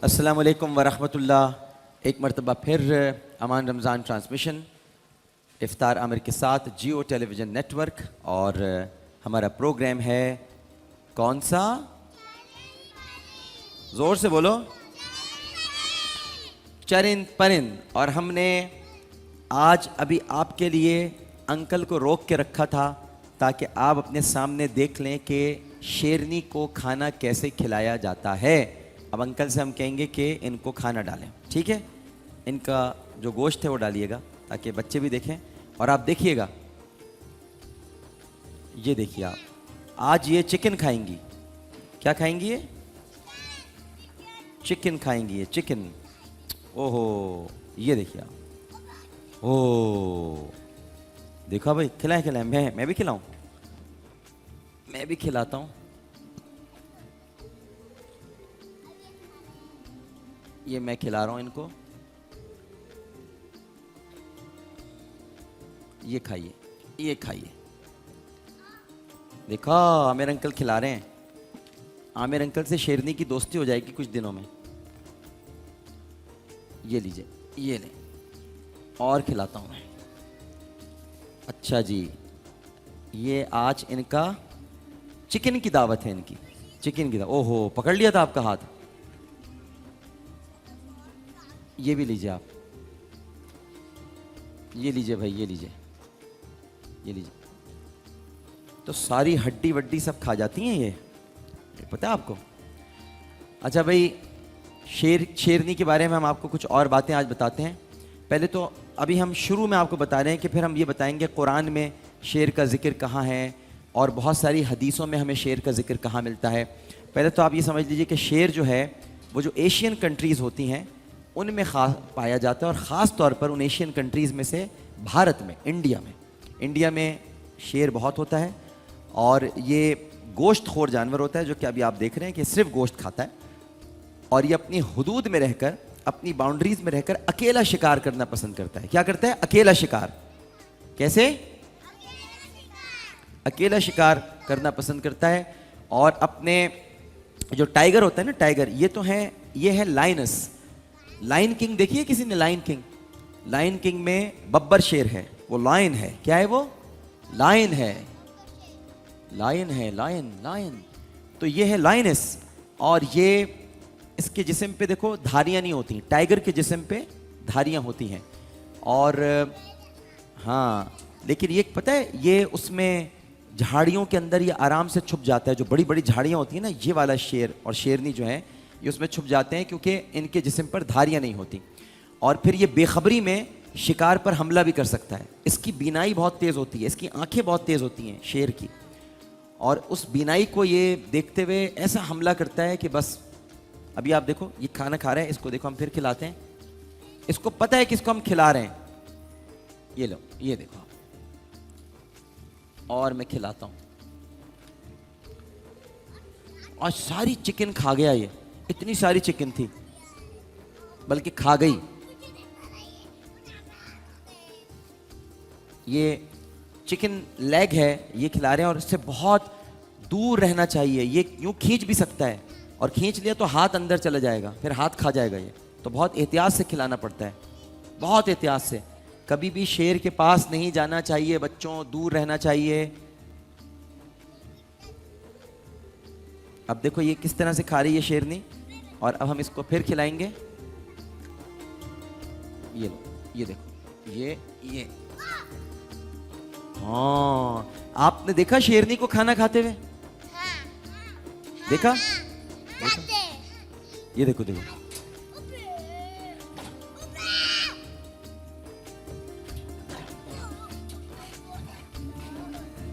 अस्सलाम वालेकुम वरहमतुल्लाह। एक मरतबा फिर अमान रमज़ान ट्रांसमिशन इफ्तार आमिर के साथ जियो टेलीविज़न नेटवर्क, और हमारा प्रोग्राम है कौन सा? ज़ोर से बोलो। चरिंद परिंद। और हमने आज अभी आपके लिए अंकल को रोक के रखा था ताकि आप अपने सामने देख लें कि शेरनी को खाना कैसे खिलाया जाता है। अब अंकल से हम कहेंगे कि इनको खाना डालें, ठीक है? इनका जो गोश्त है वो डालिएगा ताकि बच्चे भी देखें। और आप देखिएगा, ये देखिए आप, आज ये चिकन खाएंगी। क्या खाएंगी? ये चिकन खाएंगी, ये चिकन। ओहो, ये देखिए आप। ओह देखा भाई, खिलाएं खिलाएं। मैं भी खिलाऊं? मैं भी खिलाता हूं। ये मैं खिला रहा हूं इनको। ये खाइए, ये खाइए। देखा, आमिर अंकल खिला रहे हैं। आमिर अंकल से शेरनी की दोस्ती हो जाएगी कुछ दिनों में। ये लीजिए, ये ले। और खिलाता हूं मैं। अच्छा जी, ये आज इनका चिकन की दावत है, इनकी चिकन की दावत। ओहो, पकड़ लिया था आपका हाथ। ये भी लीजिए आप। ये लीजिए भाई, ये लीजिए, ये लीजिए। तो सारी हड्डी वड्डी सब खा जाती हैं ये पता है आपको? अच्छा भाई, शेरनी के बारे में हम आपको कुछ और बातें आज बताते हैं। पहले तो अभी हम शुरू में आपको बता रहे हैं कि फिर हम ये बताएंगे कुरान में शेर का जिक्र कहाँ है और बहुत सारी हदीसों में हमें शेर का जिक्र कहाँ मिलता है। पहले तो आप ये समझ लीजिए कि शेर जो है वो जो एशियन कंट्रीज़ होती हैं उनमें खास पाया जाता है, और ख़ास तौर पर उन एशियन कंट्रीज़ में से भारत में, इंडिया में शेर बहुत होता है। और ये गोश्त खोर जानवर होता है, जो कि अभी आप देख रहे हैं कि सिर्फ गोश्त खाता है। और ये अपनी हुदूद में रहकर, अपनी बाउंड्रीज में रहकर अकेला शिकार करना पसंद करता है। क्या करता है? अकेला शिकार। कैसे? अकेला शिकार करना पसंद करता है। और अपने जो टाइगर होता है ना, टाइगर, ये है लाइनस। लाइन किंग देखिए किसी ने? लाइन किंग, लाइन किंग में बब्बर शेर है, वो लायन है। क्या है वो? लायन है, लायन है, लायन। तो ये है लाइनस। और ये, इसके जिस्म पे देखो धारियां नहीं होती, टाइगर के जिस्म पे धारियां होती हैं। और हाँ, लेकिन ये पता है, ये उसमें झाड़ियों के अंदर ये आराम से छुप जाता है। जो बड़ी बड़ी झाड़ियां होती हैं ना, ये वाला शेर और शेरनी जो है ये उसमें छुप जाते हैं क्योंकि इनके जिस्म पर धारियां नहीं होती। और फिर ये बेखबरी में शिकार पर हमला भी कर सकता है। इसकी बीनाई बहुत तेज़ होती है, इसकी आंखें बहुत तेज़ होती हैं शेर की। और उस बीनाई को ये देखते हुए ऐसा हमला करता है कि बस। अभी आप देखो, ये खाना खा रहा है, इसको देखो हम फिर खिलाते हैं। इसको पता है किसको हम खिला रहे हैं। ये लो, ये देखो आप। और मैं खिलाता हूं। और सारी चिकन खा गया ये, इतनी सारी चिकन थी, बल्कि खा गई। ये चिकन लेग है, ये खिला रहे हैं। और इससे बहुत दूर रहना चाहिए। ये यूं खींच भी सकता है, और खींच लिया तो हाथ अंदर चला जाएगा, फिर हाथ खा जाएगा ये। तो बहुत एहतियात से खिलाना पड़ता है, बहुत एहतियात से। कभी भी शेर के पास नहीं जाना चाहिए बच्चों, दूर रहना चाहिए। अब देखो ये किस तरह से खा रही है शेरनी। और अब हम इसको फिर खिलाएंगे। ये लो, ये देखो, ये हाँ, आपने देखा शेरनी को खाना खाते हुए? देखा? ये देखो, देखो।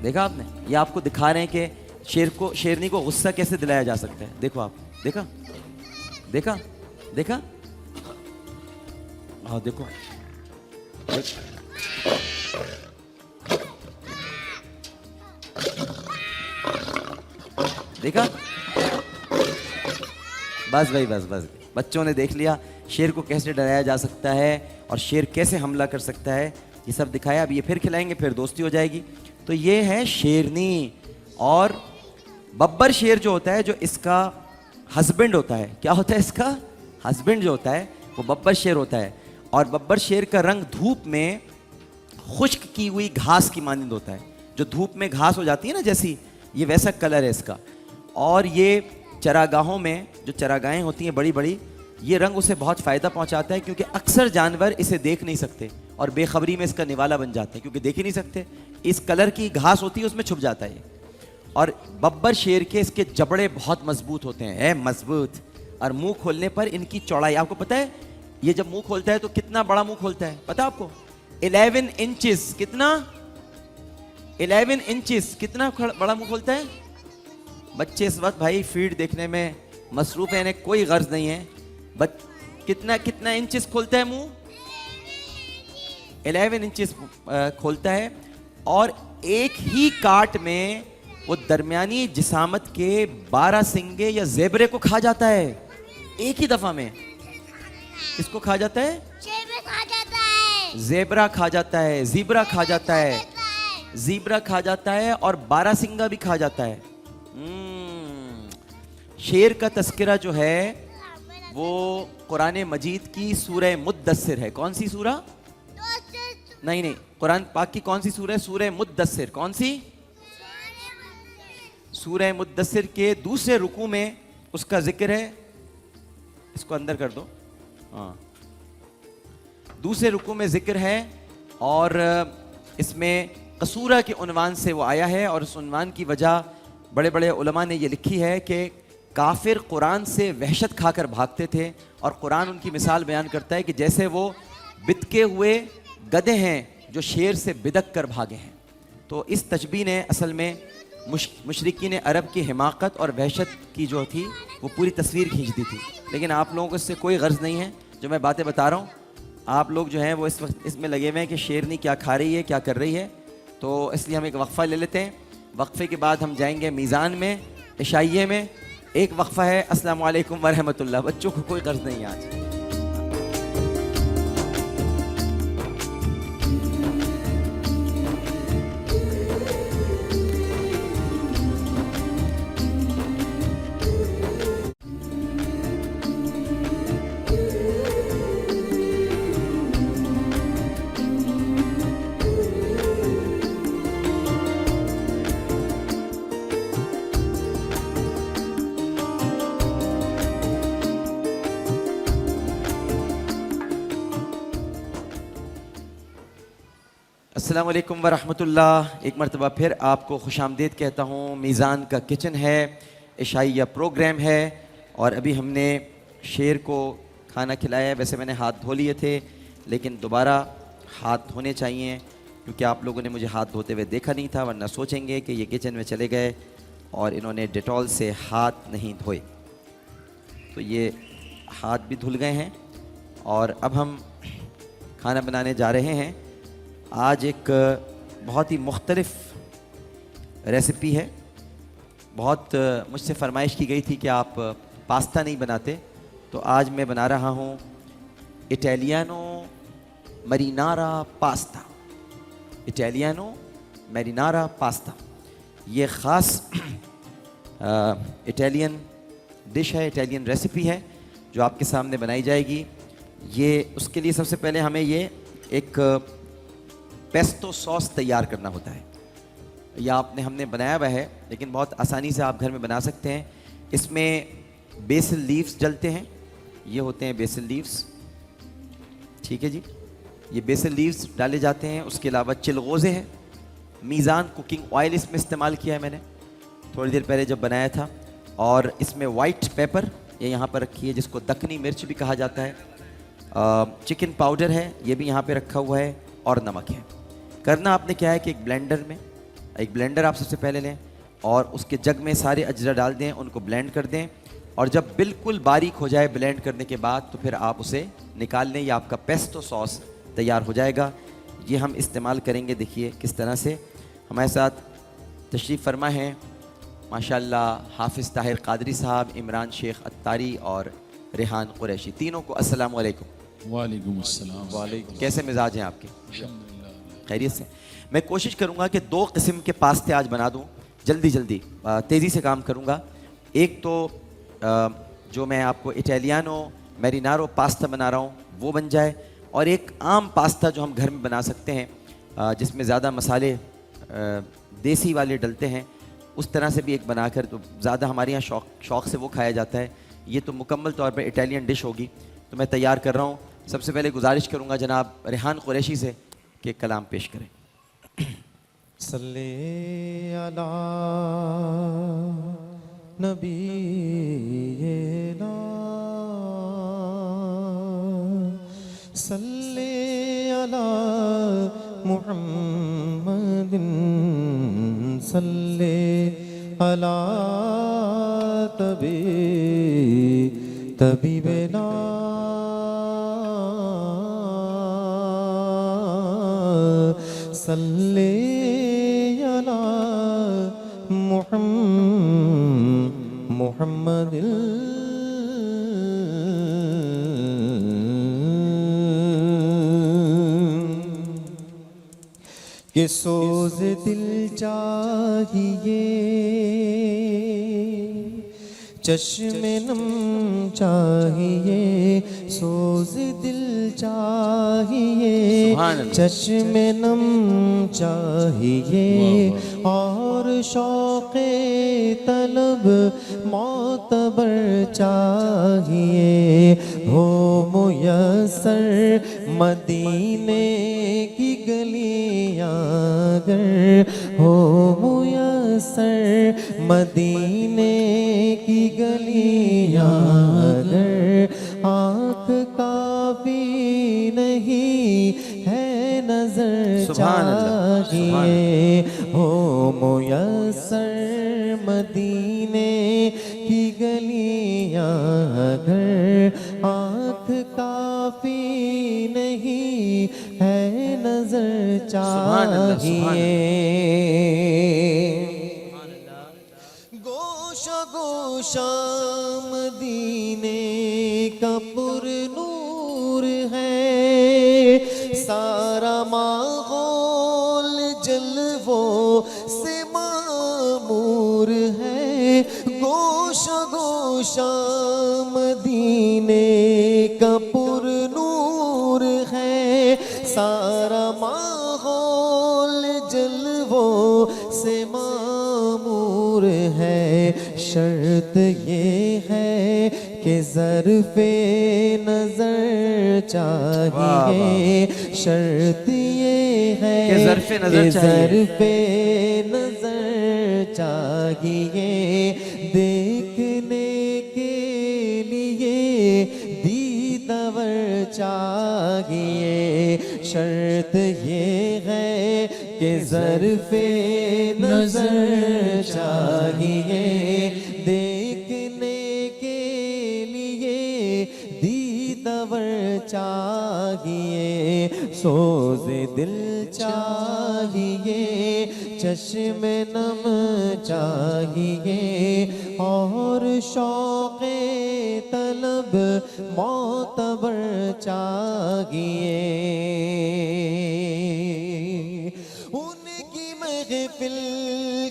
देखा आपने? ये आपको दिखा रहे हैं कि शेरनी को गुस्सा कैसे दिलाया जा सकता है। देखो आप, देखा देखा देखा? हाँ देखो, देखा? बस भाई, बस बच्चों ने देख लिया शेर को कैसे डराया जा सकता है और शेर कैसे हमला कर सकता है। ये सब दिखाया। अब ये फिर खिलाएंगे, फिर दोस्ती हो जाएगी। तो ये है शेरनी। और बब्बर शेर जो होता है, जो इसका हस्बैंड होता है, क्या होता है इसका? हस्बैंड जो होता है वो बब्बर शेर होता है, और बब्बर शेर का रंग धूप में खुश्क की हुई घास की मानंद होता है। जो धूप में घास हो जाती है ना जैसी, ये वैसा कलर है इसका। और ये चरागाहों में जो चरागाहें होती हैं बड़ी बड़ी, ये रंग उसे बहुत फ़ायदा पहुंचाता है, क्योंकि अक्सर जानवर इसे देख नहीं सकते और बेखबरी में इसका निवाला बन जाते हैं, क्योंकि देख ही नहीं सकते। इस कलर की घास होती है उसमें छुप जाता है ये। और बब्बर शेर के इसके जबड़े बहुत मजबूत होते हैं, मजबूत। और मुंह खोलने पर इनकी चौड़ाई आपको पता है, ये जब मुंह खोलता है तो कितना बड़ा मुंह खोलता है पता है आपको? 11 इंचेस। कितना? 11 इंचेस। कितना बड़ा मुंह खोलता है? बच्चे इस वक्त भाई फीड देखने में मसरूफ है, इन्हें कोई गर्ज नहीं है। कितना कितना इंचेस खोलता है मुंह? 11 इंचेस खोलता है। और एक ही काट में वो दरमियानी जिसामत के 12 सिंगे या जेबरे को खा जाता है, एक ही दफा में। किसको खा जाता है? जेबरा खा जाता है, जीब्रा खा जाता है, जीब्रा खा जाता है, और 12 सिंगा भी खा जाता है। शेर का तस्करा जो है वो कुरान मजीद की सूरह मुद्दस्सिर है। कौन सी सूरह? नहीं, कुरान पाक की कौन सी सूरह है? सूरह मुद्दस्सिर। कौन सी? सूरह मुद्दस्सिर के दूसरे रुकू में उसका जिक्र है। इसको अंदर कर दो। हाँ, दूसरे रुकू में जिक्र है, और इसमें कसूरा के उन्वान से वो आया है। और उस उन्वान की वजह बड़े बड़े उलमा ने ये लिखी है कि काफिर कुरान से वहशत खाकर भागते थे, और कुरान उनकी मिसाल बयान करता है कि जैसे वो बिदके हुए गधे हैं जो शेर से बिदक कर भागे हैं। तो इस तशबीह ने असल में मुशरिकीन अरब की हिमाकत और वहशत की जो थी वो पूरी तस्वीर खींच दी थी। लेकिन आप लोगों को इससे कोई गर्ज नहीं है। जो मैं बातें बता रहा हूँ, आप लोग जो हैं वो इस वक्त इसमें लगे हुए हैं कि शेरनी क्या खा रही है, क्या कर रही है। तो इसलिए हम एक वक्फ़ा ले लेते हैं। वक्फ़े के बाद हम जाएंगे मीज़ान में, इशाइये में। एक वक्फ़ा है। अस्सलामु अलैकुम वरहमतुल्लाह। बच्चों को कोई गर्ज नहीं आज। अस्सलाम वालेकुम वरहमतुल्लाह। एक मरतबा फिर आपको खुशामदीद कहता हूँ। मीज़ान का किचन है, इशाइया प्रोग्राम है, और अभी हमने शेर को खाना खिलाया। वैसे मैंने हाथ धो लिए थे, लेकिन दोबारा हाथ धोने चाहिए, क्योंकि आप लोगों ने मुझे हाथ धोते हुए देखा नहीं था, वरना सोचेंगे कि ये किचन में चले गए और इन्होंने डेटॉल से हाथ नहीं धोए। तो ये हाथ भी धुल गए हैं। और अब हम खाना बनाने जा रहे हैं। आज एक बहुत ही मुख्तलिफ रेसिपी है। बहुत मुझसे फरमाइश की गई थी कि आप पास्ता नहीं बनाते, तो आज मैं बना रहा हूँ Italiano marinara pasta. Italiano marinara pasta ये ख़ास इटालियन डिश है, इटालियन रेसिपी है जो आपके सामने बनाई जाएगी। ये उसके लिए सबसे पहले हमें ये एक पेस्टो सॉस तैयार करना होता है। यह हमने बनाया हुआ है, लेकिन बहुत आसानी से आप घर में बना सकते हैं। इसमें बेसिल लीव्स डलते हैं, ये होते हैं बेसिल लीव्स, ठीक है जी। ये बेसिल लीव्स डाले जाते हैं। उसके अलावा चिलगोज़े हैं। मीज़ान कुकिंग ऑयल इसमें इस्तेमाल किया है मैंने थोड़ी देर पहले जब बनाया था। और इसमें वाइट पेपर ये यहाँ पर रखी है, जिसको दक्कनी मिर्च भी कहा जाता है। चिकन पाउडर है, ये भी यहाँ पे रखा हुआ है, और नमक है। करना आपने क्या है कि एक ब्लेंडर आप सबसे पहले लें, और उसके जग में सारे अज्जा डाल दें, उनको ब्लेंड कर दें। और जब बिल्कुल बारीक हो जाए ब्लेंड करने के बाद, तो फिर आप उसे निकाल लें। ये आपका पेस्टो सॉस तैयार हो जाएगा। ये हम इस्तेमाल करेंगे। देखिए किस तरह से हमारे साथ तशरीफ़ फरमा है माशाल्लाह हाफिज़ ताहिर कादरी साहब, इमरान शेख अत्तारी और रेहान कुरैशी। तीनों को अस्सलाम वालेकुम। वालेकुम अस्सलाम। वालेकुम। कैसे मिजाज हैं आपके? खैरियत से। मैं कोशिश करूंगा कि 2 किस्म के पास्ते आज बना दूं, जल्दी तेज़ी से काम करूंगा। एक तो जो मैं आपको इटालियानो मैरिनारो पास्ता बना रहा हूँ, वो बन जाए। और एक आम पास्ता जो हम घर में बना सकते हैं, जिसमें ज़्यादा मसाले देसी वाले डलते हैं, उस तरह से भी एक बनाकर, तो ज़्यादा हमारे यहाँ शौक़ से वो खाया जाता है। ये तो मुकम्मल तौर पर इटालियन डिश होगी, तो मैं तैयार कर रहा हूँ। सबसे पहले गुजारिश करूँगा जनाब रेहान कुरैशी से कि कलाम पेश करें। सल्ले अला नबीना सल्ले अला मुहम्मदिन सल्ले अला तबीबना सल्ले अला मुहम्मद के सोज दिल चाहिए, चश्मे नम चाहिए, सोज दिल चाहिए, चश्मे नम चाहिए, और शौक़े तलब मोतबर चाहिए। हो मुयस्सर मदीने की गलियां अगर, हो मुयस्सर मदीने की गलियां अगर, आँख काफी नहीं है नजर चाहिए। हो मुयस्सर मदीने की गलियां अगर, आँख काफी नहीं है नजर चाहिए। गोशा गोशा मदीने का पुरनूर है, सारा माहौल जलवो से मामूर है। गोशा गोशा मदीने का पुरनूर है, सारा माहौल जलवो से मामूर है। शर्त ये है कि ज़र्फ़े नज़र चाहिए, शर्त ये है कि ज़र्फ़े नज़र चाहिए, देखने के लिए दीदार चाहिए। शर्त ये है कि ज़र्फ़े नज़र चाहिए, देखने के लिए दीदार चाहिए। सोज़ दिल चाहिए, चश्मे नम चाहिए, और शौक़े तलब मोतबर चाहिए। उनकी महफिल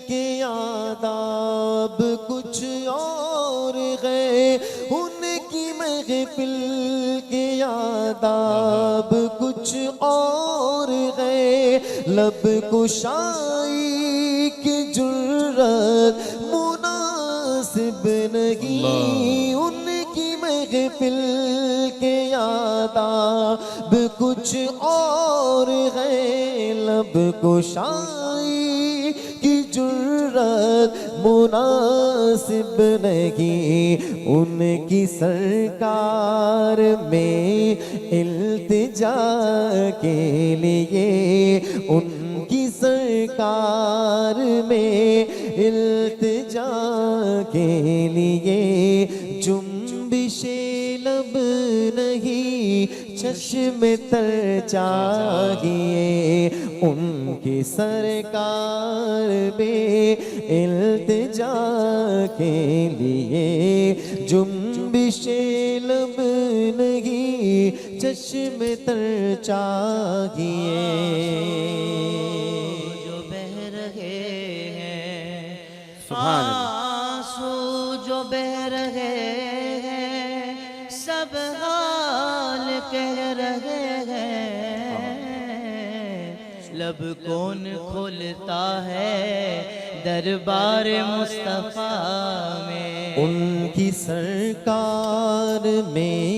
के आदाब कुछ और है, उनकी महफिल के आदाब कुछ और है। लब कुशाई की जुर्रत मुनासिब नहीं, उनकी महफिल के आदाब कुछ और है। लब कुशाई की जुर्रत मुनासिब नहीं, उनकी सरकार में इल्तिजा के लिए, उनकी सरकार में इल्तिजा के लिए। जुम्बिशे लब नहीं, चश्मे तर चाहिए, उनकी सरकार में इल्तिजा के लिए। जुम्बिशे लब नहीं, चश्मे तर चाहिए। जो बह रहे हैं सुभान अल्लाह। आंसू जो बह रहे हैं, सब कह रहे हैं, लब कौन खोलता है दरबार मुस्तफा में। उनकी सरकार में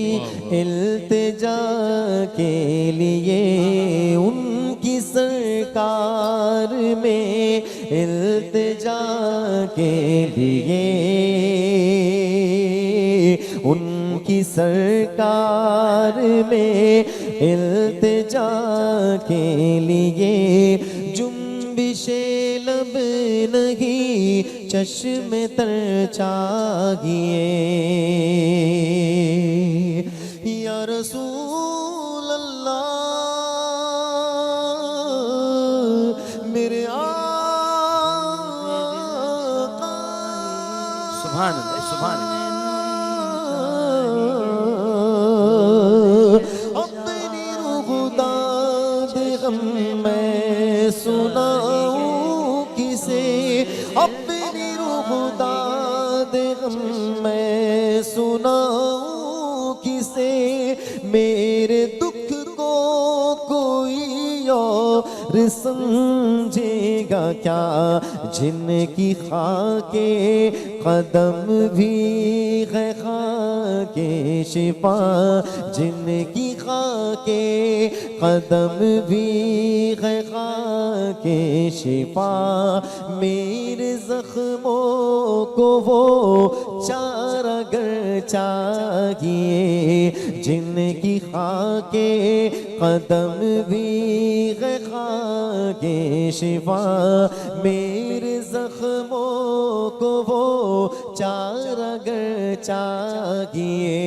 इल्तिजा के लिए, उनकी सरकार में इल्तिजा के लिए, उनकी सरकार में इल्तिजा के लिए, जुम्बिशे लब नहीं चश्मे तर चाहिए। या रसूल अल्लाह मेरे आका, सुभान अल्लाह, सुभान अल्लाह। अपनी रूह दाद गम मैं सुनाऊं किसे, अपनी रूह दाद गम मैं सुनाऊं किसे, मेरे दुख को कोई और समझेगा क्या, जिनकी खाके कदम भी है खाके शिफा, जिनकी खाके कदम भी है खाके शिफा, मेरे जख्मों को वो चारागर चाहिए, जिनकी खाके कदम भी है खाके शिफा, मेरे जख्मों को वो चारागर चाहिए।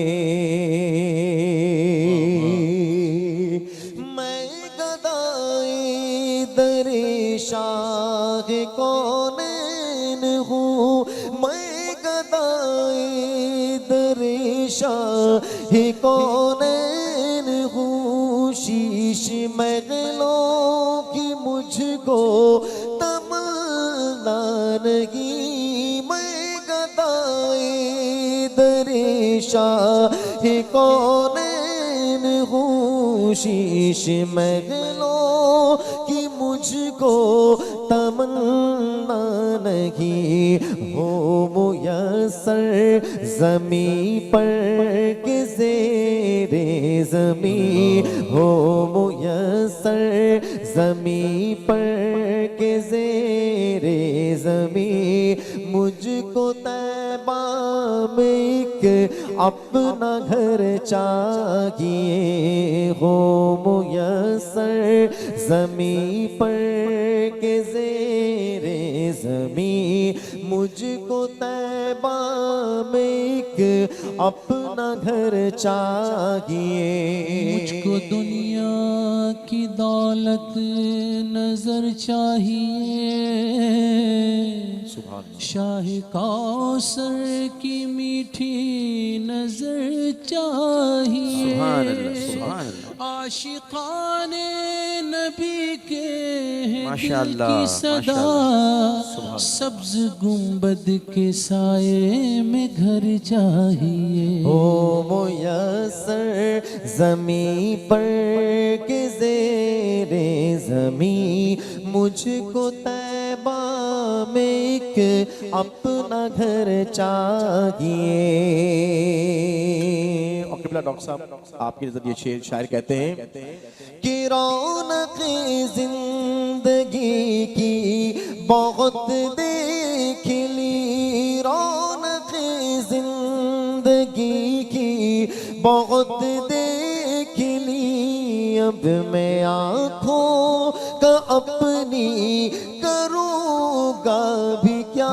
मैं गदाए दरे शाह कौनैन हूँ, मैं गदाए दरे शाह कौनैन हूँ, शीश महलों की मुझको तमन्ना नहीं, मैं गदाए दरे शाह कौनैन हूँ, शीश महलों की मुझको तमन्ना नहीं, हो मुयस्सर ज़मीं पर के ज़ेरे ज़मीं, हो मुयस्सर ज़मीं पर के ज़ेरे ज़मीं, मुझको तैबा में एक अपना घर चाहिए, हो मुयस्सर ज़मीं पर के ज़ेरे ज़मीं, मुझको तैबा में एक अपना घर चाहिए। मुझको दुनिया की दौलत नजर चाहिए, शाह कौसर की मीठी नजर चाहिए, सुभान अल्लाह, सुभान अल्लाह। आशिकाने नबी के हैं माशाअल्लाह, दिल की सदा, माशाअल्लाह। सब्ज गुंबद के साए में घर चाहिए। हो मुयस्सर ज़मीं पर के ज़ेरे ज़मीं, मुझको तैबा में एक अपना घर चाहिए। डॉक्टर साहब आपके जरिए शेर शायर कहते हैं कि रौनक जिंदगी की बहुत देख ली, रौनक जिंदगी की बहुत देख ली, अब मैं आँखों का अपनी करूँगा भी क्या,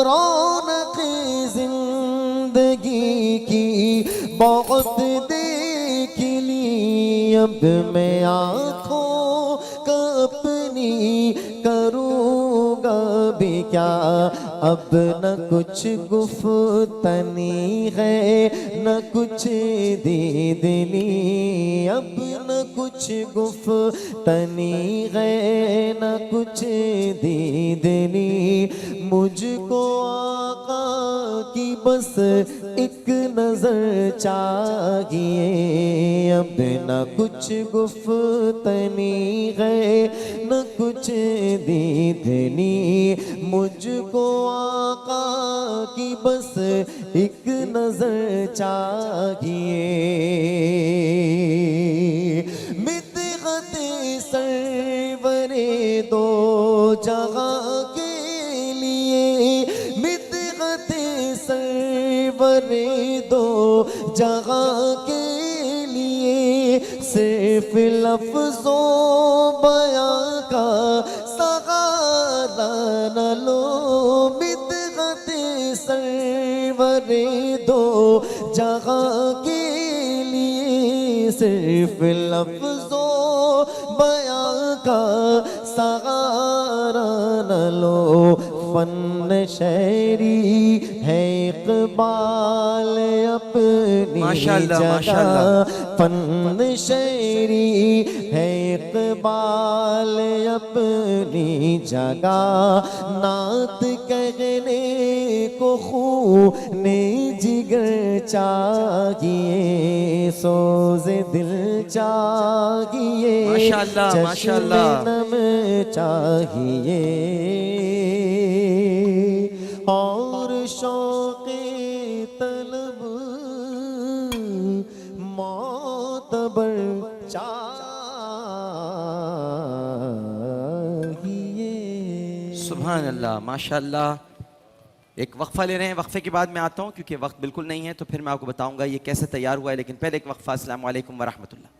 रौनक जिंदगी की बहुत देख ली, अब मैं आँखों का अपनी करूँगा भी क्या, अब न कुछ गुफ्तनी है न कुछ दीदली, अब न कुछ गुफ्तनी है न कुछ दीदली, मुझको आका की बस एक नजर चाहिए, अब न कुछ गुफ्तनी है न कुछ दीदनी, मुझको आका की बस एक नजर चाहिए। मिदहत सरवरे दो जहां के लिए, मिदहत सरवरे दो जहां के लिए, सिर्फ लफ्जों बयां का सहारा न लो। मिदहत सरवरे दो जहां के लिए, सिर्फ लफ्जों बयां का सहारा न लो। फन शायरी है इकबाल अपनी माशाअल्लाह, जगह, माशाअल्लाह। फन शायरी है इकबाल अपनी जगह, नात कहने को खूने जिगर चाहिए, सोज़े दिल चाहिए, माशाअल्लाह, माशाअल्लाह। नम चाहिए और शौक़े तलब मोतबर चाहिए। सुभान अल्लाह, माशाअल्लाह। एक वक्फा ले रहे हैं, वक्फे के बाद मैं आता हूँ क्योंकि वक्त बिल्कुल नहीं है, तो फिर मैं आपको बताऊंगा ये कैसे तैयार हुआ है, लेकिन पहले एक वक्फा। अस्सलाम वालेकुम व रहमतुल्लाह।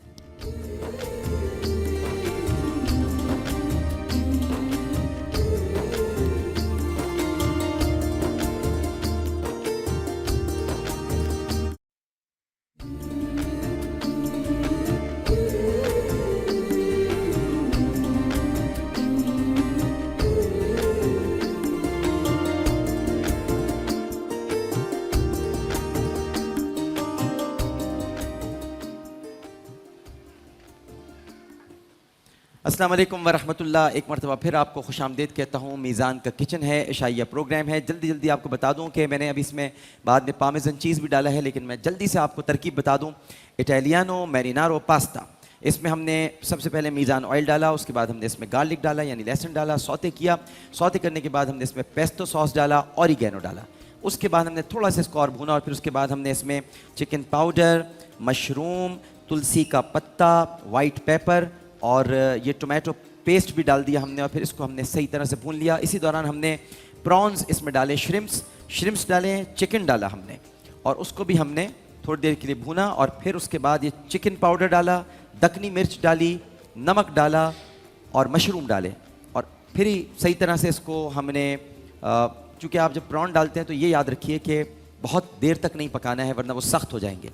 अस्सलाम वालेकुम वरहमतुल्लाह। एक मरतबा फिर आपको खुशामदीद कहता हूँ। मीज़ान का किचन है, इशाइया प्रोग्राम है। जल्दी जल्दी आपको बता दूँ कि मैंने अभी इसमें बाद में पार्मेसन चीज़ भी डाला है, लेकिन मैं जल्दी से आपको तरकीब बता दूँ। इटालियानो मैरिनारो पास्ता, इसमें हमने सबसे पहले मीज़ान ऑयल डाला, उसके बाद हमने इसमें गार्लिक डाला यानी लहसुन डाला, सौते किया। सौते करने के बाद हमने इसमें पेस्टो सॉस डाला, ऑरिगेनो डाला। उसके बाद हमने थोड़ा सा इसको और भुना और फिर उसके बाद हमने इसमें चिकन पाउडर, मशरूम, तुलसी का पत्ता, वाइट पेपर और ये टोमेटो पेस्ट भी डाल दिया हमने, और फिर इसको हमने सही तरह से भून लिया। इसी दौरान हमने प्रॉन्स इसमें डाले, श्रिम्प्स डाले, चिकन डाला हमने, और उसको भी हमने थोड़ी देर के लिए भूना। और फिर उसके बाद ये चिकन पाउडर डाला, दखनी मिर्च डाली, नमक डाला और मशरूम डाले, और फिर ही सही तरह से इसको हमने, चूँकि आप जब प्रॉन डालते हैं तो ये याद रखिए कि बहुत देर तक नहीं पकाना है वरना वो सख्त हो जाएंगे।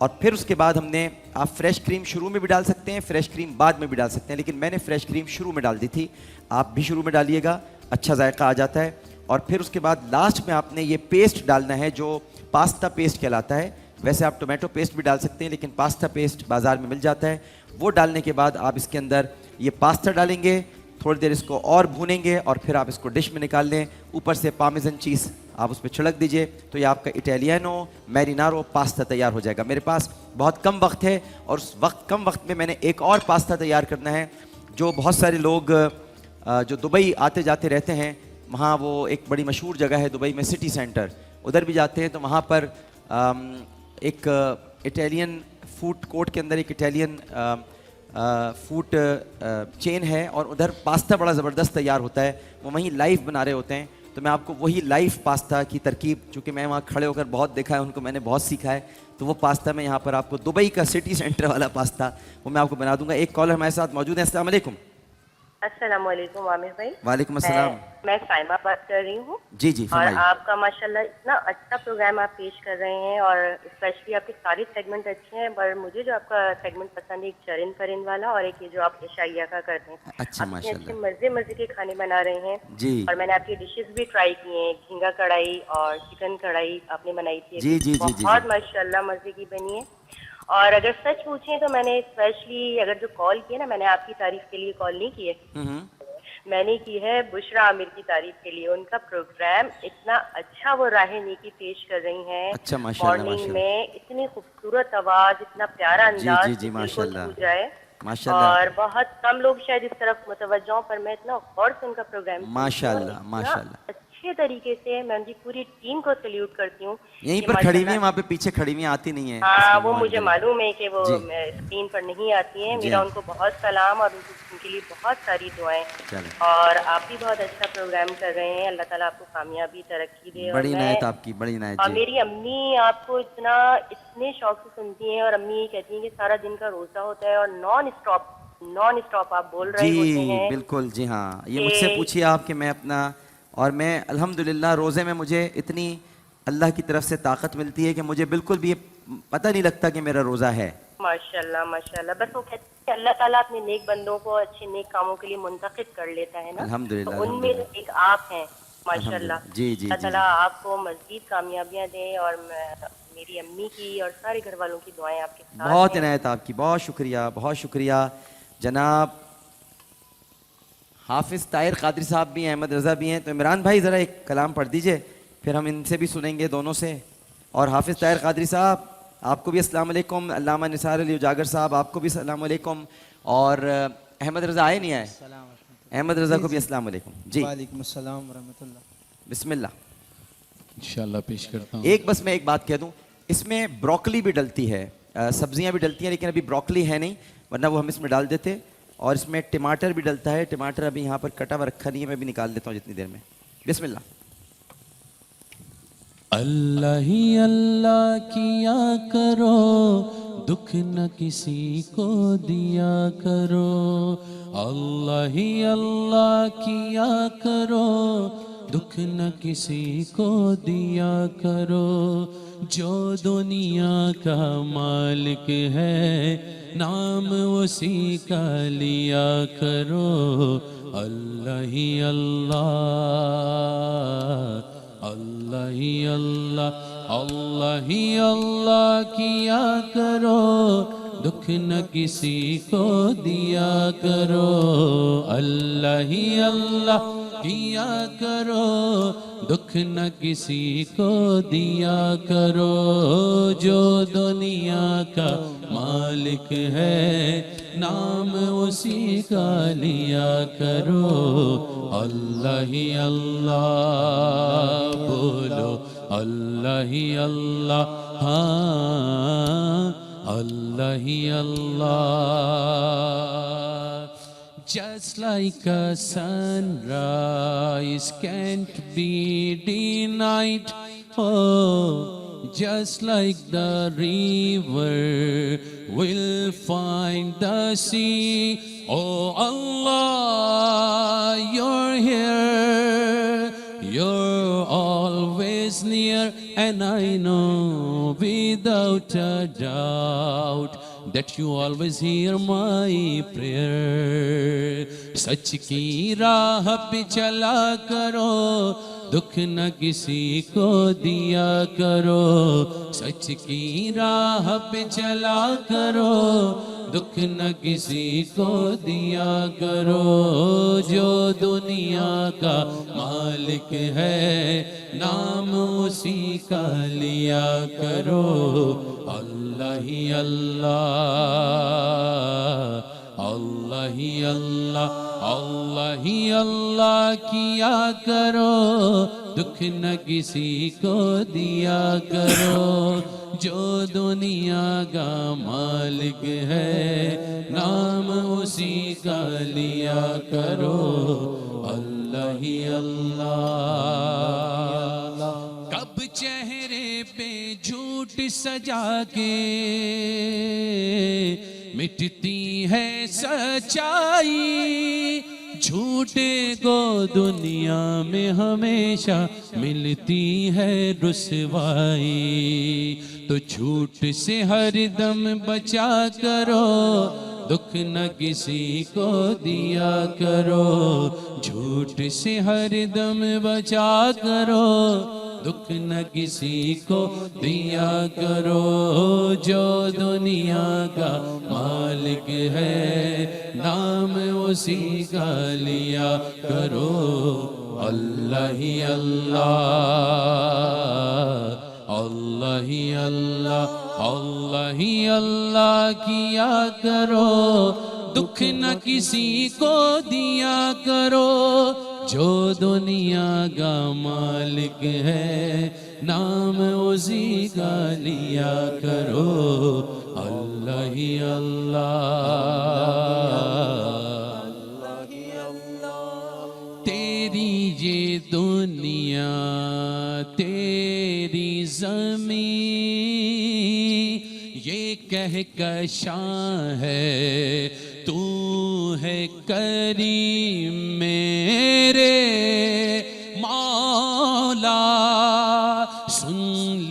और फिर उसके बाद हमने, आप फ्रेश क्रीम शुरू में भी डाल सकते हैं, फ्रेश क्रीम बाद में भी डाल सकते हैं, लेकिन मैंने फ्रेश क्रीम शुरू में डाल दी थी। आप भी शुरू में डालिएगा, अच्छा जायका आ जाता है। और फिर उसके बाद लास्ट में आपने ये पेस्ट डालना है जो पास्ता पेस्ट कहलाता है। वैसे आप टोमेटो पेस्ट भी डाल सकते हैं, लेकिन पास्ता पेस्ट बाज़ार में मिल जाता है। वो डालने के बाद आप इसके अंदर ये पास्ता डालेंगे, थोड़ी देर इसको और भूनेंगे, और फिर आप इसको डिश में निकाल लें। ऊपर से पार्मेसन चीज़ आप उस पर छिड़क दीजिए, तो ये आपका इटालियानो मैरिनारो पास्ता तैयार हो जाएगा। मेरे पास बहुत कम वक्त है, और उस कम वक्त में मैंने एक और पास्ता तैयार करना है जो बहुत सारे लोग जो दुबई आते जाते रहते हैं, वहाँ वो एक बड़ी मशहूर जगह है दुबई में, सिटी सेंटर, उधर भी जाते हैं। तो वहाँ पर एक इटालियन फूड कोर्ट के अंदर एक इटालियन फूड चेन है, और उधर पास्ता बड़ा ज़बरदस्त तैयार होता है। वो वहीं लाइव बना रहे होते हैं, तो मैं आपको वही लाइव पास्ता की तरकीब, चूँकि मैं वहाँ खड़े होकर बहुत देखा है, उनको मैंने बहुत सीखा है, तो वो पास्ता मैं यहाँ पर आपको, दुबई का सिटी सेंटर वाला पास्ता, वो मैं आपको बना दूंगा। एक कॉलर हमारे साथ मौजूद है। अस्सलाम वालेकुम। अस्सलाम वालेकुम आमिर भाई। वालेकुम अस्सलाम। मैं साइमा बात कर रही हूँ। जी जी, और फरमाइए। आपका माशाल्लाह इतना अच्छा प्रोग्राम आप पेश कर रहे हैं, और स्पेशली आपके सारे सेगमेंट अच्छे हैं, पर मुझे जो आपका सेगमेंट पसंद है, एक चरिन फरिन वाला, और एक ये जो आप इशाइया का करते हैं। अच्छा, आप इतने माशाल्लाह। अच्छे मजे मजे के खाने बना रहे हैं जी। और मैंने आपकी डिशेस भी ट्राई की हैं। झींगा कढ़ाई और चिकन कढ़ाई आपने बनाई थी, जी, जी, जी, जी, बहुत जी। माशाल्लाह मजे की बनी है। और अगर सच पूछें तो मैंने स्पेशली अगर जो कॉल किया ना, मैंने आपकी तारीफ के लिए कॉल नहीं की है, मैंने की है बुशरा आमिर की तारीफ के लिए। उनका प्रोग्राम इतना अच्छा, वो राह नेकी पेश कर रही हैं। अच्छा, माशाल्लाह, मॉर्निंग माशाल्लाह। में इतनी खूबसूरत आवाज, इतना प्यारा अंदाज, जी, दिल को माशाल्लाह। छू जाए। माशाल्लाह। और बहुत कम लोग शायद इस तरफ मुतवज्जो, पर मैं इतना गौर से उनका प्रोग्राम सुनती हूँ और माशाल्लाह, इतना माशाल्लाह। अच्छे तरीके से मैं उनकी पूरी टीम को सैल्यूट करती हूँ। यहीं कि पर खड़ी हुई है, माशाल्लाह। वहाँ पे पीछे खड़ी हुई है, आती नहीं है। हाँ, इसलिए वो मान मुझे के लिए। मालूम है कि वो जी। स्क्रीन पर नहीं आती हैं। जी मेरा हाँ। उनको बहुत सलाम और उनके लिए बहुत सारी दुआएं। चलें। और आप भी बहुत अच्छा प्रोग्राम कर रहे हैं। अल्लाह ताला आपको कामयाबी, तरक्की दे। और बड़ी मैं इनायत आपकी, बड़ी इनायत और जी। मेरी अम्मी आपको इतने शौक से सुनती हैं, और अम्मी ये कहती हैं कि सारा दिन का रोजा होता है और नॉन स्टॉप आप बोल रहे होते जी हैं बिल्कुल, जी हाँ, ये कि- मुझसे पूछिए आप कि मैं अपना, और मैं अल्हम्दुलिल्लाह रोज़े में मुझे इतनी अल्लाह की तरफ से ताकत मिलती है कि मुझे बिल्कुल भी ये पता नहीं लगता कि मेरा रोज़ा है। माशाल्लाह माशाल्लाह। बस वो कहते हैं कि अल्लाह ताला अपने नेक बंदों को अच्छे नेक कामों के लिए मुंतखब कर लेता है ना। अल्हम्दुलिल्लाह, तो उनमें अल्हम्दुलिल्लाह। एक आप हैं माशाल्लाह। अल्हम्दुलिल्लाह। जी, जी, अल्लाह जी, ताला जी। आपको मज़ीद कामयाबियां दे। और मेरी अम्मी की और सारे घर वालों की दुआएं आपके साथ बहुत हैं। इनायत आपकी, बहुत शुक्रिया, बहुत शुक्रिया। जनाब हाफिज़ ताहिर कादरी साहब भी हैं, अहमद रज़ा भी हैं। तो इमरान भाई ज़रा एक कलाम पढ़ दीजिए, फिर हम इनसे भी सुनेंगे, दोनों से। और हाफिज़ ताहिर कादरी साहब आपको भी अस्सलाम वालेकुम। अल्लामा निसार अली उजागर साहब आपको भी अस्सलाम वालेकुम। और अहमद रज़ा आए नहीं आए? अहमद रज़ा को भी अस्सलाम वालेकुम जी। वालेकुम अस्सलाम वरहमतुल्लाह। बिस्मिल्लाह। इंशाल्लाह पेश करता हूँ। एक बस मैं एक बात कह दूं, इसमें ब्रोकली भी डलती है, सब्जियां भी डलती हैं, लेकिन अभी ब्रोकली है नहीं, वरना वो हम इसमें डाल देते। और इसमें टमाटर भी डलता है, टमाटर अभी यहाँ पर कटा हुआ रखा नहीं है, मैं भी निकाल देता हूँ जितनी देर में। बिस्मिल्लाह। अल्लाह ही अल्लाह किया करो, दुख न किसी को दिया करो। अल्लाह ही अल्लाह किया करो, दुख न किसी को दिया करो। जो दुनिया का मालिक है, नाम उसी का लिया करो। अल्लाह ही अल्लाह, अल्लाह ही अल्लाह, अल्लाह ही अल्लाह किया करो, दुख न किसी को दिया करो। अल्लाह ही अल्लाह किया करो, दुख न किसी को दिया करो। जो दुनिया का मालिक है, नाम उसी का लिया करो। अल्लाह ही अल्लाह बोलो, अल्लाह ही अल्लाह, हाँ अल्लाह ही अल्लाह। Just like a sunrise can't be denied, oh, just like the river will find the sea. Oh Allah, you're here, you're always near, and I know without a doubt that you always hear my prayer. सच की राह पे चला करो, दुख न किसी को दिया करो। सच की राह पे चला करो, दुख न किसी को दिया करो। जो दुनिया का मालिक है, नाम उसी का लिया करो। अल्लाह ही अल्लाह, अल्लाह ही अल्लाह, अल्लाह ही अल्लाह किया करो, दुख न किसी को दिया करो। जो दुनिया का मालिक है, नाम उसी का लिया करो। अल्लाह ही अल्लाह। कब चेहरे पे झूठ सजा के मिटती है सच्चाई, झूठे को दुनिया में हमेशा मिलती है रुसवाई। तो झूठ से हरदम बचा करो, दुख न किसी को दिया करो। झूठ से हरदम बचा करो, दुख न किसी को दिया करो, जो दुनिया का मालिक है नाम उसी का लिया करो। अल्लाह ही अल्लाह, अल्लाह ही अल्लाह, अल्लाह ही अल्लाह किया करो, दुख न किसी को दिया करो, जो दुनिया का मालिक है नाम उसी का लिया करो। अल्लाह ही अल्लाह। तेरी ये दुनिया तेरी ज़मीं ये कहकशां है, तू है करीम मेरे मौला। सुन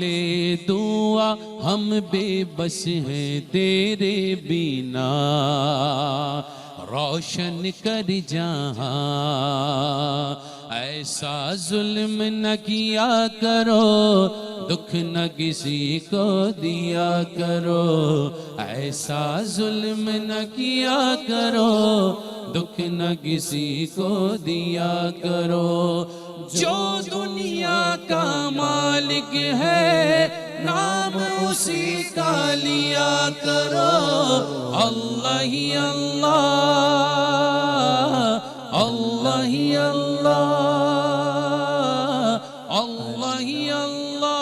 ले दुआ हम बेबस हैं तेरे बिना, रोशन कर जहां ऐसा जुल्म न किया करो, दुख न किसी को दिया करो, ऐसा जुल्म न किया करो, दुख न किसी को दिया करो, जो दुनिया का मालिक है नाम उसी का लिया करो। अल्लाह ही अल्लाह, अल्लाह ही अल्लाह, अल्लाह ही अल्लाह,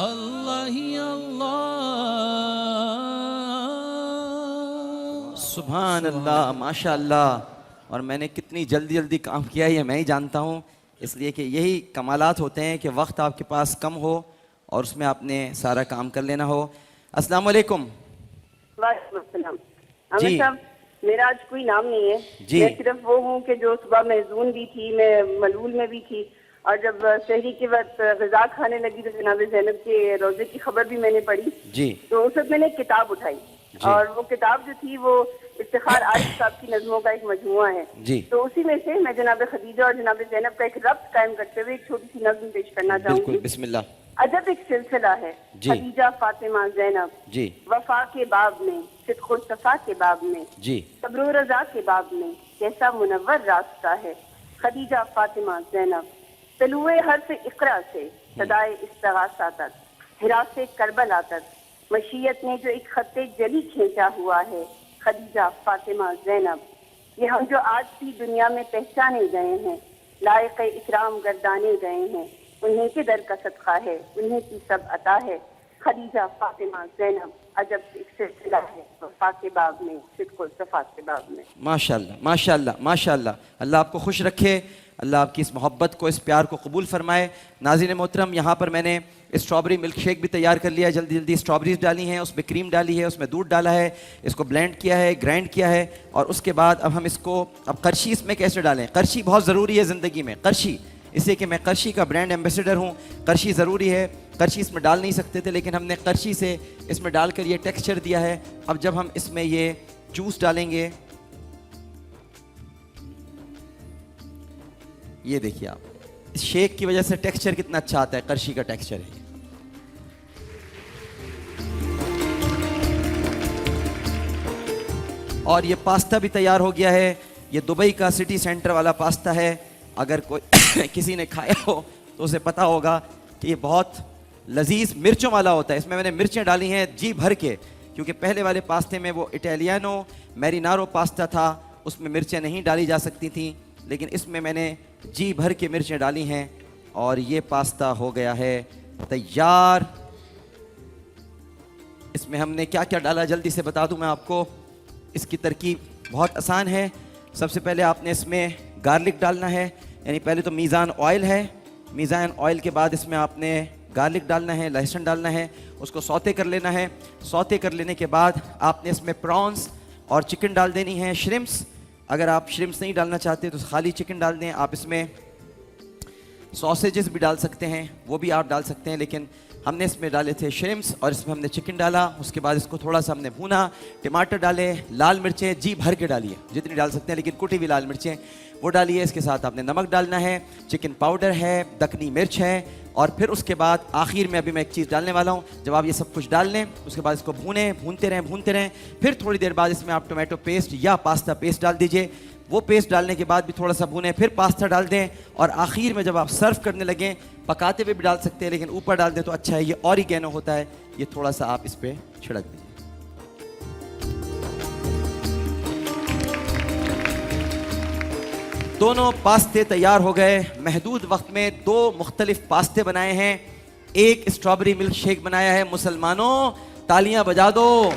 अल्लाह ही अल्लाह। सुभान अल्लाह, माशा अल्लाह। और मैंने कितनी जल्दी जल्दी काम किया ये मैं ही जानता हूँ, इसलिए कि यही कमालात होते हैं कि वक्त आपके पास कम हो और उसमें आपने सारा काम कर लेना हो। अस्सलाम वालेकुम। वालेकुम अस्सलाम। जी। आमिर साहब, मेरा आज कोई नाम नहीं है। जी। मैं सिर्फ वो हूँ कि जो सुबह महजून भी थी, मैं मलूल में भी थी, और जब शहरी के वक्त ग़िज़ा खाने लगी तो जनाब ज़ैनब के रोज़े की खबर भी मैंने पढ़ी। जी। तो उस वक्त मैंने एक किताब उठाई, और वो किताब जो थी वो इफ्तिखार आरिफ साहब की नज़मों का एक मजमुआ है। जी। तो उसी में से मैं जनाब खदीजा और जनाब ज़ैनब का एक रब्त कायम करते हुए एक छोटी सी नज़्म पेश करना चाहूँगी। बिल्कुल, बिस्मिल्लाह। अजब एक सिलसिला है जी। खदीजा फातिमा ज़ैनब, जी। वफा के बाब में, सिद्क़ और सफ़ा के बाब में, जी। सब्र और रज़ा के बाब में, कैसा मुनव्वर रास्ता है खदीजा फातिमा ज़ैनब। तलुए हर्फ इक़रा से सदाए इस्तिग़ासा तक, हिरा से करबला तक, मशीयत ने जो एक खत्ते जली खींचा हुआ है खदीजा फातिमा ज़ैनब। ये हम जो आज भी दुनिया में पहचाने गए हैं, लायक इकराम गर्दाने गए हैं, उन्हीं के दर का सदका है, उन्हीं की सब अता है खदीजा फातिमा ज़ैनब। अजब एक सिलसिला है वफा के बाब में, सिद्क़ और सफ़ा के बाब में। माशाल्लाह, माशाल्लाह, माशाल्लाह। अल्लाह आपको खुश रखे, अल्लाह आपकी इस मोहब्बत को, इस प्यार को कबूल फरमाए। नाज़रीन मोहतरम, यहाँ पर मैंने स्ट्रॉबेरी मिल्क शेक भी तैयार कर लिया, जल्दी जल्दी स्ट्रॉबेरीज डाली हैं, उसमें क्रीम डाली है, उसमें दूध डाला है, इसको ब्लेंड किया है, ग्राइंड किया है, और उसके बाद अब हम इसको, अब करशी इसमें कैसे डालें। करशी बहुत ज़रूरी है ज़िंदगी में, करशी, इसलिए कि मैं करशी का ब्रांड एम्बेसडर हूँ। करशी ज़रूरी है, करशी इसमें डाल नहीं सकते थे, लेकिन हमने करशी से इसमें डालकर ये टेक्सचर दिया है। अब जब हम इसमें ये जूस डालेंगे, ये देखिए आप, इस शेक की वजह से टेक्सचर कितना अच्छा आता है, करशी का टेक्सचर है। और ये पास्ता भी तैयार हो गया है। ये दुबई का सिटी सेंटर वाला पास्ता है। अगर कोई किसी ने खाया हो तो उसे पता होगा कि ये बहुत लजीज मिर्चों वाला होता है। इसमें मैंने मिर्चें डाली हैं जी भर के, क्योंकि पहले वाले पास्ते में वो इटालियानो मैरिनारो पास्ता था, उसमें मिर्चें नहीं डाली जा सकती थी, लेकिन इसमें मैंने जी भर के मिर्चें डाली हैं और ये पास्ता हो गया है तैयार। इसमें हमने क्या क्या डाला जल्दी से बता दूं मैं आपको। इसकी तरकीब बहुत आसान है। सबसे पहले आपने इसमें गार्लिक डालना है, यानी पहले तो मीज़ान ऑयल है, मीज़ान ऑयल के बाद इसमें आपने गार्लिक डालना है, लहसुन डालना है, उसको सौते कर लेना है। सौते कर लेने के बाद आपने इसमें प्रॉन्स और चिकन डाल देनी है, श्रिम्प्स। अगर आप श्रिम्प्स नहीं डालना चाहते तो खाली चिकन डाल दें। आप इसमें सॉसेजेस भी डाल सकते हैं, वो भी आप डाल सकते हैं, लेकिन हमने इसमें डाले थे श्रिम्प्स और इसमें हमने चिकन डाला। उसके बाद इसको थोड़ा सा हमने भूना, टमाटर डाले, लाल मिर्चें जी भर के डालिए, जितनी डाल सकते हैं, लेकिन कुटी हुई लाल मिर्चें वो डालिए। इसके साथ आपने नमक डालना है, चिकन पाउडर है, दखनी मिर्च है, और फिर उसके बाद आखिर में अभी मैं एक चीज़ डालने वाला हूँ। जब आप ये सब कुछ डाल लें उसके बाद इसको भूनते रहें। फिर थोड़ी देर बाद इसमें आप टोमेटो पेस्ट या पास्ता पेस्ट डाल दीजिए। वो पेस्ट डालने के बाद भी थोड़ा सा भूनें, फिर पास्ता डाल दें, और आखिर में जब आप सर्व करने लगें, पकाते हुए भी डाल सकते हैं, लेकिन ऊपर डाल दें तो अच्छा है। ये ऑरिगेनो होता है, ये थोड़ा सा आप इस पर छिड़क दीजिए। दोनों पास्ते तैयार हो गए। महदूद वक्त में 2 मुख्तलिफ पास्ते बनाए हैं। एक स्ट्रॉबेरी मिल्क शेक बनाया है। मुसलमानों तालियां बजा दो।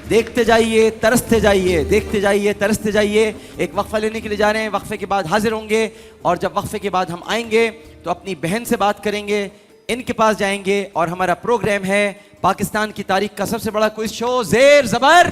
देखते जाइए, तरसते जाइए, देखते जाइए, तरसते जाइए। एक वक्फा लेने के लिए जा रहे हैं, वक्फे के बाद हाजिर होंगे, और जब वक्फे के बाद हम आएंगे तो अपनी बहन से बात करेंगे, इनके पास जाएंगे, और हमारा प्रोग्राम है पाकिस्तान की तारीख का सबसे बड़ा क्विज शो ज़ेर ज़बर